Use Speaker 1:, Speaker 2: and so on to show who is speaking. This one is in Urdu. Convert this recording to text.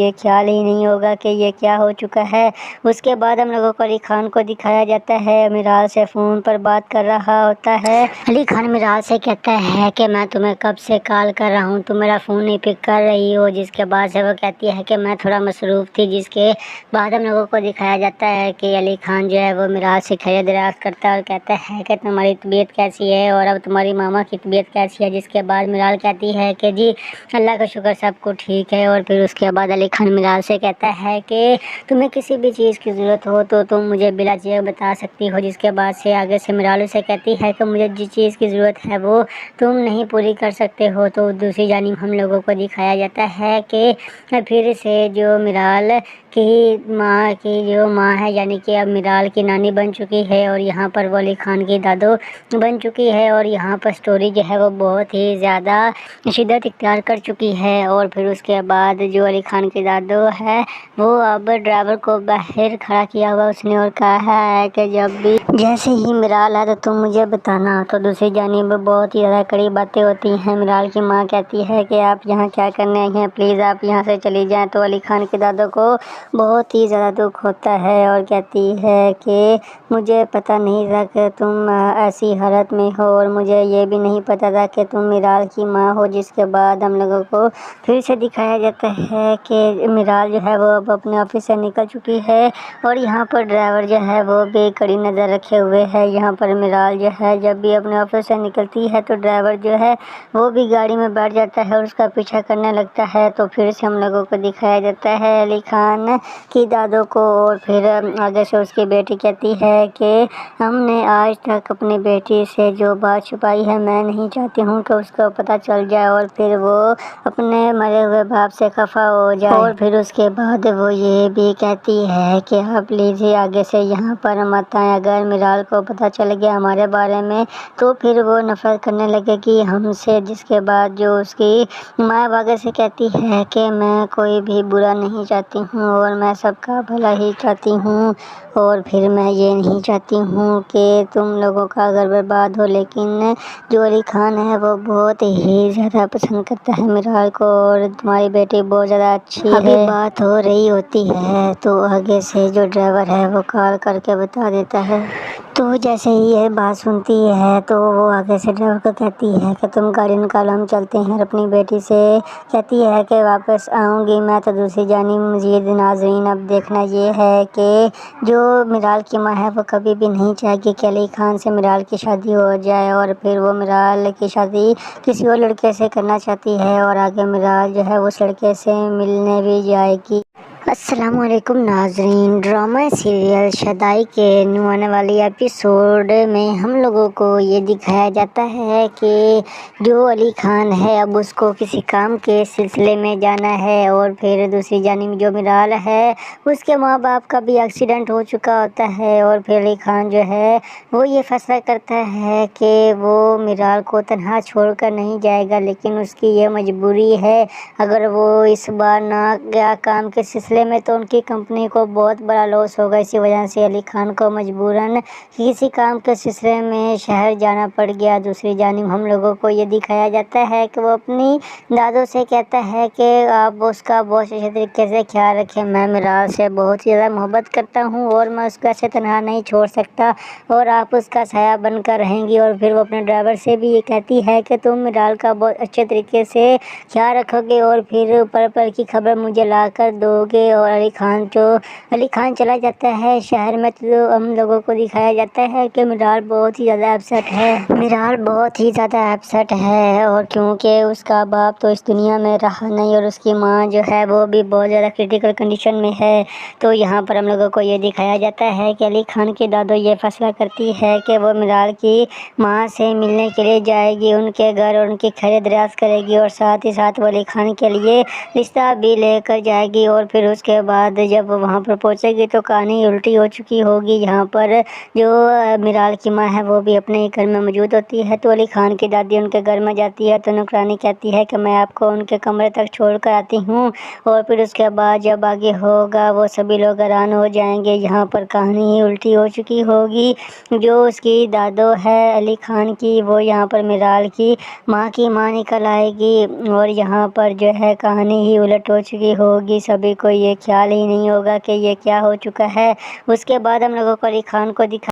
Speaker 1: یہ خیال ہی نہیں ہوگا کہ یہ کیا ہو چکا ہے۔ اس کے بعد ہم لوگوں کو علی خان کو دکھایا جاتا ہے میرال سے فون پر بات کر رہا ہوتا ہے۔ علی خان میرال سے کہتا ہے کہ میں تمہیں کب سے کال کر رہا ہوں، تم میرا فون نہیں پک کر رہی ہو، جس کے بعد سے وہ کہتی ہے کہ میں تھوڑا مصروف تھی۔ جس کے بعد ہم لوگوں کو دکھایا جاتا ہے کہ علی خان جو ہے وہ میرال سے خیر دریافت کرتا ہے اور کہتا ہے کہ تمہاری طبیعت کیسی ہے اور اب تمہاری ماما کی طبیعت کیسی ہے۔ جس کے بعد میرال کہتی ہے کہ جی اللہ کا شکر سب کو ٹھیک ہے۔ اور پھر اس کے بعد علی خان میرال سے کہتا ہے کہ تمہیں کسی بھی چیز کی ضرورت ہو تو تم مجھے بلا جھجک بتا سکتی ہو۔ جس کے بعد سے آگے سے میرال سے کہتی ہے کہ مجھے جس چیز کی ضرورت ہے وہ تم نہیں پوری کر سکتے ہو۔ تو دوسری جانب ہم لوگوں کو دکھایا جاتا ہے کہ پھر سے جو میرال کی ماں ہے یعنی کہ اب میرال کی نانی بن چکی ہے اور یہاں پر وہ علی خان کی دادو بن چکی ہے اور یہاں پر سٹوری جو ہے وہ بہت ہی زیادہ شدت اختیار کر چکی ہے۔ اور پھر اس کے بعد جو علی خان کی دادو ہے وہ اب ڈرائیور کو باہر کھڑا کیا ہوا اس نے اور کہا ہے کہ جب بھی جیسے ہی میرال ہے تو تم مجھے بتانا۔ تو دوسری جانب بہت ہی زیادہ کڑی باتیں ہوتی ہیں۔ میرال کی ماں کہتی ہے کہ آپ یہاں کیا کرنے آئی ہیں، پلیز آپ یہاں سے چلی جائیں۔ تو علی خان کی دادو کو بہت ہی زیادہ دکھ ہوتا ہے اور کہتی ہے کہ مجھے پتہ نہیں تھا کہ تم ایسی حالت میں ہو اور مجھے یہ بھی نہیں پتہ تھا کہ تم میرال کی ماں ہو۔ جس کے بعد ہم لوگوں کو پھر سے دکھایا جاتا ہے کہ میرال جو ہے وہ اب اپنے آفس سے نکل چکی ہے اور یہاں پر ڈرائیور جو ہے وہ بھی کڑی نظر رکھے ہوئے ہے۔ یہاں پر میرال جو ہے جب بھی اپنے آفس سے نکلتی ہے تو ڈرائیور جو ہے وہ بھی گاڑی میں بیٹھ جاتا ہے اور اس کا پیچھا کرنے لگتا ہے۔ تو پھر سے ہم لوگوں کو دکھایا جاتا ہے علی خان کی دادو کو اور پھر آگے سے اس کی بیٹی کہتی ہے کہ ہم نے آج تک اپنی بیٹی سے جو بات چھپائی ہے میں نہیں چاہتی ہوں کہ اس کو پتہ چل جائے اور پھر وہ اپنے مرے ہوئے باپ سے خفا ہو جائے۔ اور پھر اس کے بعد وہ یہ بھی کہتی ہے کہ آپ پلیز ہی آگے سے یہاں پر مت آئیں، اگر میرال کو پتہ چل گیا ہمارے بارے میں تو پھر وہ نفرت کرنے لگے گی ہم سے۔ جس کے بعد جو اس کی ماں آگے سے کہتی ہے کہ میں کوئی بھی برا نہیں چاہتی ہوں اور میں سب کا بھلا ہی چاہتی ہوں اور پھر میں یہ نہیں چاہتی ہوں کہ تم لوگوں کا گھر برباد ہو۔ لیکن جو علی خان ہے وہ بہت ہی زیادہ پسند کرتا ہے میرال کو اور تمہاری بیٹی بہت زیادہ اچھی ہے۔ ابھی بات ہو رہی ہوتی ہے تو آگے سے جو ڈرائیور ہے وہ کال کر کے بتا دیتا ہے۔ تو جیسے ہی یہ بات سنتی ہے تو وہ آگے سے ڈرائیور کو کہتی ہے کہ تم گاڑی نکالو ہم چلتے ہیں اور اپنی بیٹی سے کہتی ہے کہ واپس آؤں گی میں۔ تو دوسری جانب مزید ناظرین اب دیکھنا یہ ہے کہ جو میرال کی ماں ہے وہ کبھی بھی نہیں چاہے گی کہ علی خان سے میرال کی شادی ہو جائے اور پھر وہ میرال کی شادی کسی اور لڑکے سے کرنا چاہتی ہے اور آگے میرال جو ہے اس لڑکے سے ملنے بھی جائے گی۔ السلام علیکم ناظرین، ڈرامہ سیریل شدائی کے نیو آنے والی ایپیسوڈ میں ہم لوگوں کو یہ دکھایا جاتا ہے کہ جو علی خان ہے اب اس کو کسی کام کے سلسلے میں جانا ہے اور پھر دوسری جانب جو میرال ہے اس کے ماں باپ کا بھی ایکسیڈنٹ ہو چکا ہوتا ہے اور پھر علی خان جو ہے وہ یہ فیصلہ کرتا ہے کہ وہ میرال کو تنہا چھوڑ کر نہیں جائے گا، لیکن اس کی یہ مجبوری ہے، اگر وہ اس بار نہ گیا کام کے سلسلے میں تو ان کی کمپنی کو بہت بڑا لاس ہوگا۔ اسی وجہ سے علی خان کو مجبوراً کسی کام کے سلسلے میں شہر جانا پڑ گیا۔ دوسری جانب ہم لوگوں کو یہ دکھایا جاتا ہے کہ وہ اپنی دادو سے کہتا ہے کہ آپ اس کا بہت اچھے طریقے سے خیال رکھیں، میں میرال سے بہت ہی زیادہ محبت کرتا ہوں اور میں اس کو ایسے تنہا نہیں چھوڑ سکتا اور آپ اس کا سایہ بن کر رہیں گی۔ اور پھر وہ اپنے ڈرائیور سے بھی یہ کہتی ہے کہ تم میرال کا بہت اچھے طریقے سے خیال رکھو گے اور پھر پل پل کی خبر مجھے لا کر دو گے۔ اور علی خان چلا جاتا ہے شہر میں تو ہم لوگوں کو دکھایا جاتا ہے کہ میرال بہت ہی زیادہ اپسٹ ہے اور کیونکہ اس کا باپ تو اس دنیا میں رہا نہیں اور اس کی ماں جو ہے وہ بھی بہت زیادہ کریٹیکل کنڈیشن میں ہے۔ تو یہاں پر ہم لوگوں کو یہ دکھایا جاتا ہے کہ علی خان کی دادو یہ فیصلہ کرتی ہے کہ وہ میرال کی ماں سے ملنے کے لیے جائے گی ان کے گھر اور ان کی خیر دریافت کرے گی اور ساتھ ہی ساتھ وہ علی خان کے لیے رشتہ بھی لے کر جائے گی۔ اور پھر اس کے بعد جب وہاں پر پہنچے گی تو کہانی الٹی ہو چکی ہوگی. یہاں پر جو میرال کی ماں ہے وہ بھی اپنے ہی گھر میں موجود ہوتی ہے. تو علی خان کی دادی ان کے گھر میں جاتی ہے تو نوکرانی کہتی ہے کہ میں آپ کو ان کے کمرے تک چھوڑ کر آتی ہوں. اور پھر اس کے بعد جب آگے ہوگا وہ سبھی لوگ حیران ہو جائیں گے. یہاں پر کہانی ہی الٹی ہو چکی ہوگی. جو اس کی دادو ہے علی خان کی وہ یہاں پر میرال کی ماں نکل آئے گی. اور یہاں پر جو ہے کہانی ہی الٹ ہو چکی ہوگی. سبھی کو یہ خیال ہی نہیں ہوگا کہ یہ کیا ہو چکا ہے. اس کے بعد ہم لوگوں کو علی خان کو دکھا